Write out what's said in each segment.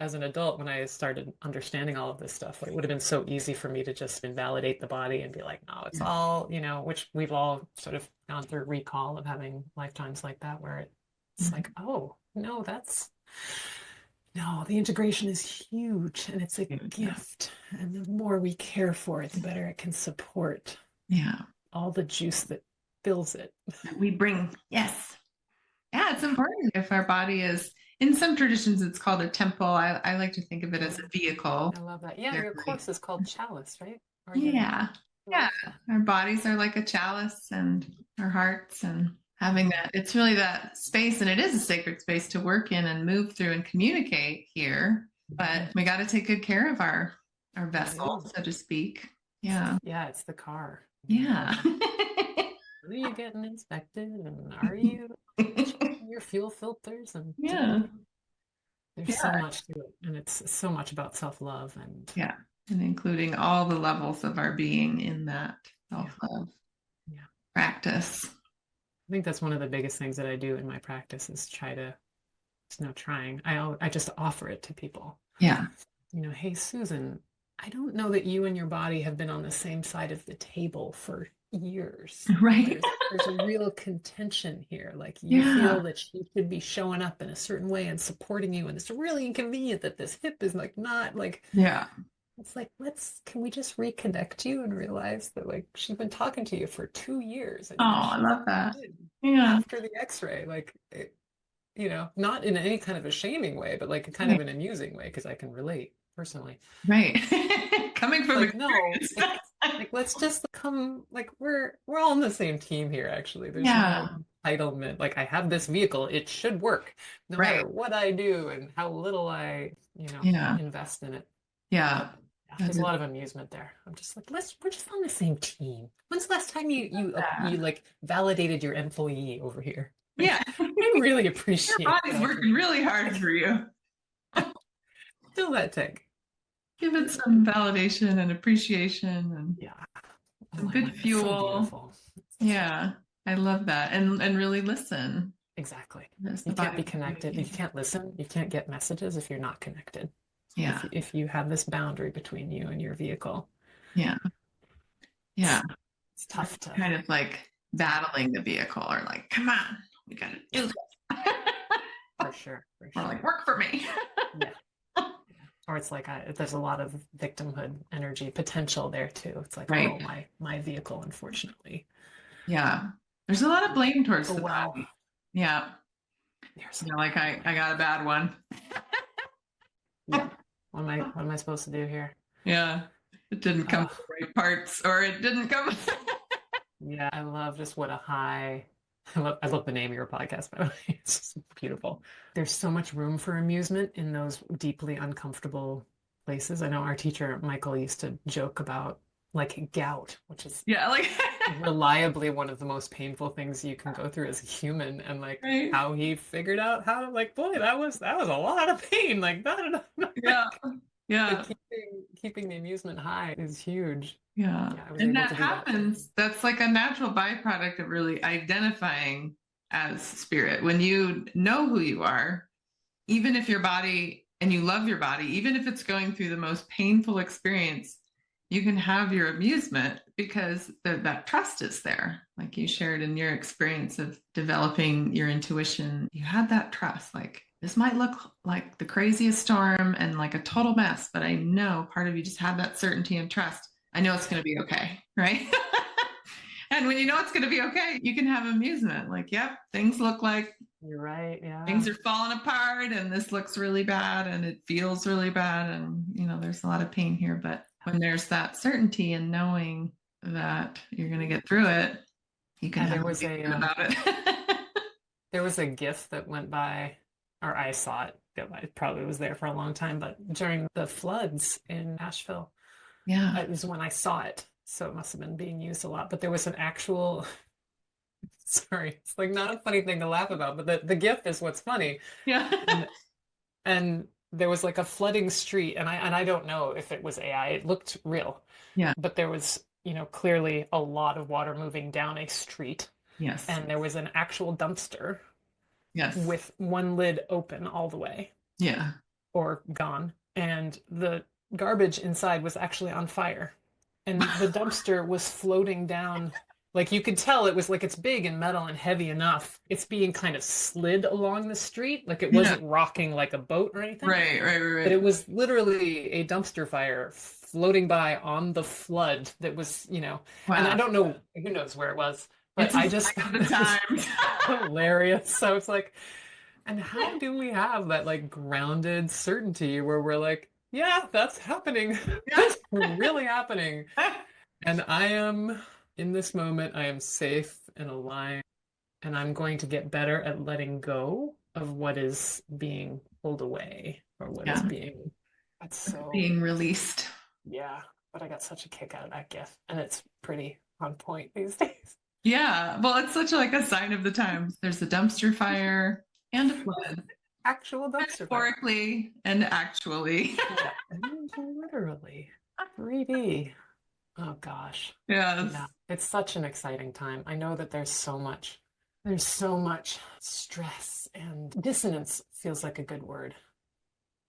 as an adult, when I started understanding all of this stuff, like, it would have been so easy for me to just invalidate the body and be like, no, it's all, which we've all sort of gone through recall of having lifetimes like that, where it's like, Mhm. oh, no, no, the integration is huge and it's a Yeah. gift. And the more we care for it, the better it can support Yeah. all the juice that fills it. We bring, yes. Yeah, it's important if our body is, in some traditions, it's called a temple. I like to think of it as a vehicle. I love that. Yeah, They're your great. course is called Chalice, right? Or your, Yeah. I Yeah. love that. Our bodies are like a chalice and our hearts and having that, it's really that space, and it is a sacred space to work in and move through and communicate here. But we got to take good care of our We vessel, do. so to speak. Yeah. Yeah, it's the car. Yeah. When are you getting inspected? And are you checking your fuel filters? And Yeah. there's so Yeah. much to it. And it's so much about self-love. And Yeah. And including all the levels of our being in that yeah, self-love yeah. practice. I think that's one of the biggest things that I do in my practice is try to, it's no trying. I just offer it to people. Yeah. Hey, Susan, I don't know that you and your body have been on the same side of the table for years. Like Right. there's a real contention here. Like you feel Yeah. that she should be showing up in a certain way and supporting you, and it's really inconvenient that this hip is like not like Yeah. it's like can we just reconnect you and realize that like she's been talking to you for 2 years Oh, and I she's love that. in Yeah. after the x-ray, like not in any kind of a shaming way, but like kind of Right. an amusing way because I can relate personally. Right. Coming from Like, no, experience. like let's just come, like we're all on the same team here, actually. There's no Yeah. entitlement. Like I have this vehicle, it should work no Right. matter what I do and how little I, Yeah. invest in it. Yeah. Yeah, That there's a is lot of amusement there. I'm just like, we're just on the same team. When's the last time you that. like validated your employee over here? Yeah. Like, I really Your appreciate body's that. working really hard Like, for you. fill that tank. Give it some validation and appreciation and Yeah. Oh some my good God, that's so fuel. beautiful. Yeah. I love that. And really listen. Exactly. As the You can't body be connected. You communicating. can't listen. You can't get messages if you're not connected. Yeah. If you have this boundary between you and your vehicle, Yeah. Yeah. it's tough to. Kind of like battling the vehicle or like, come on, we got to do this. For sure, for Or like, sure. work for me. Yeah. Or it's like there's a lot of victimhood energy potential there too. It's like, Right. oh, my vehicle, unfortunately. Yeah. There's a lot of blame towards Oh the well, body. Yeah. there's Like I got a bad one. yeah. What am I supposed to do here? Yeah. It didn't come to Oh, the right parts or it didn't come. yeah. I love just what a high. I love the name of your podcast, by the way. It's just beautiful. There's so much room for amusement in those deeply uncomfortable places. I know our teacher, Michael, used to joke about like gout, which is Yeah. Like, reliably one of the most painful things you can go through as a human, and like right. how he figured out how to, like, boy, that was a lot of pain. Like, no, Yeah. like Yeah. keeping the amusement high is huge. Yeah. Yeah, I was And able that to do that for happens. That's like a natural byproduct of really identifying as spirit. When you know who you are, even if your body and you love your body, even if it's going through the most painful experience, you can have your amusement because that trust is there. Like you shared in your experience of developing your intuition, you had that trust. Like this might look like the craziest storm and like a total mess, but I know part of you just had that certainty and trust. I know it's going to be okay, right? And when you know it's going to be okay, you can have amusement. Like, yep, things look like you're right. things Yeah. are falling apart and this looks really bad and it feels really bad and there's a lot of pain here, but when there's that certainty and knowing that you're going to get through it, you can Yeah, have there a was feeling a about it. there was a GIF that went by, or I saw it. It probably was there for a long time, but during the floods in Nashville, Yeah. it was when I saw it. So it must have been being used a lot. But there was an actual, sorry, it's like not a funny thing to laugh about, but the GIF is what's funny. Yeah. And and there was like a flooding street, and I don't know if it was AI. It looked real, Yeah. but there was, clearly a lot of water moving down a street, Yes. and there was an actual dumpster Yes. with one lid open all the way. Yeah. or gone, and the garbage inside was actually on fire. And the dumpster was floating down. Like you could tell it was like it's big and metal and heavy enough. It's being kind of slid along the street. Like it Yeah. wasn't rocking like a boat or anything, but Right. it was literally a dumpster fire floating by on the flood that was, and I Wow. don't know who knows where it was, but It's a I sign just of found the it was times. hilarious. So it's like, and how do we have that like grounded certainty where we're like, yeah, that's happening. Yeah. That's really happening. And I am in this moment, I am safe and aligned, and I'm going to get better at letting go of what is being pulled away or what is Yeah. being. That's so, Being released. yeah. But I got such a kick out of that gift, and it's pretty on point these days. Yeah. Well, it's such like a sign of the times. There's a dumpster fire and a flood, Actual dumpster fire. metaphorically and actually. Yeah, and literally 3D. Oh gosh. Yes. Yeah, it's such an exciting time. I know that there's so much stress and dissonance feels like a good word.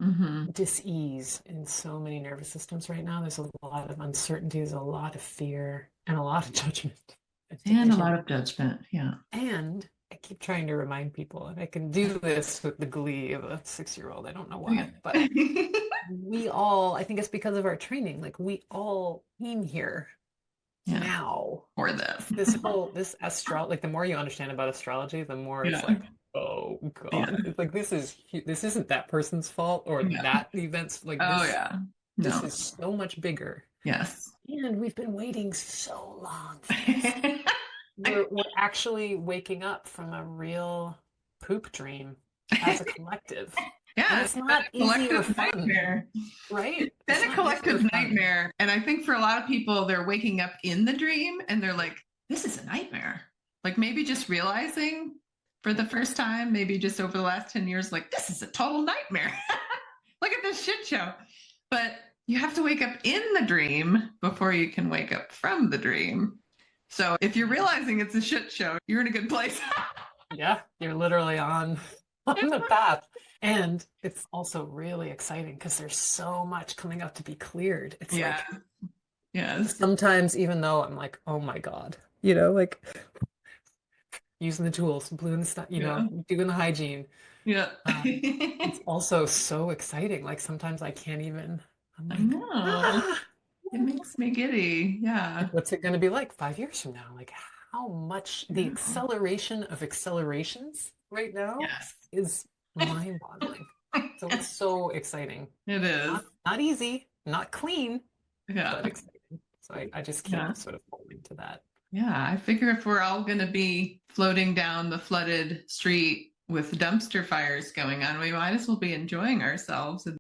Mm-hmm. Dis-ease in so many nervous systems right now. There's a lot of uncertainty, there's a lot of fear, and a lot of judgment and And a division. lot of judgment. Yeah. And I keep trying to remind people, and I can do this with the glee of a 6-year-old. I don't know Yeah. why, but we all, I think it's because of our training, like we all came here Yeah. now. Or this. This astro, like the more you understand about astrology, the more it's Yeah. like, oh Yeah. God, it's like this isn't that person's fault or Yeah. that event's like Oh, this. yeah. This No. is so much bigger, Yes. and we've been waiting so long for this. We're actually waking up from a real poop dream as a collective. And Yeah, it's it's been not a easy or collective fun, nightmare. right? It's It's been a not easy or collective fun. nightmare. And I think for a lot of people, they're waking up in the dream and they're like, this is a nightmare. Like maybe just realizing for the first time, maybe just over the last 10 years, like, this is a total nightmare. Look at this shit show. But you have to wake up in the dream before you can wake up from the dream. So if you're realizing it's a shit show, you're in a good place. Yeah, you're literally on the path. And it's also really exciting because there's so much coming up to be cleared. It's Yeah. like Yes. sometimes even though I'm like, oh my God, like using the tools, blue and stuff, Yeah. doing the hygiene. Yeah. It's also so exciting. Like sometimes I can't even, I'm I like, know. ah, It makes me giddy. Yeah. like, what's it going to be like 5 years from now? Like how much the Yeah. acceleration of accelerations right now Yes. is mind-boggling. So it's so exciting. It is. Not easy, not clean, Yeah. but exciting. So I just keep Yeah. sort of holding to that. Yeah. I figure if we're all going to be floating down the flooded street with dumpster fires going on, we might as well be enjoying ourselves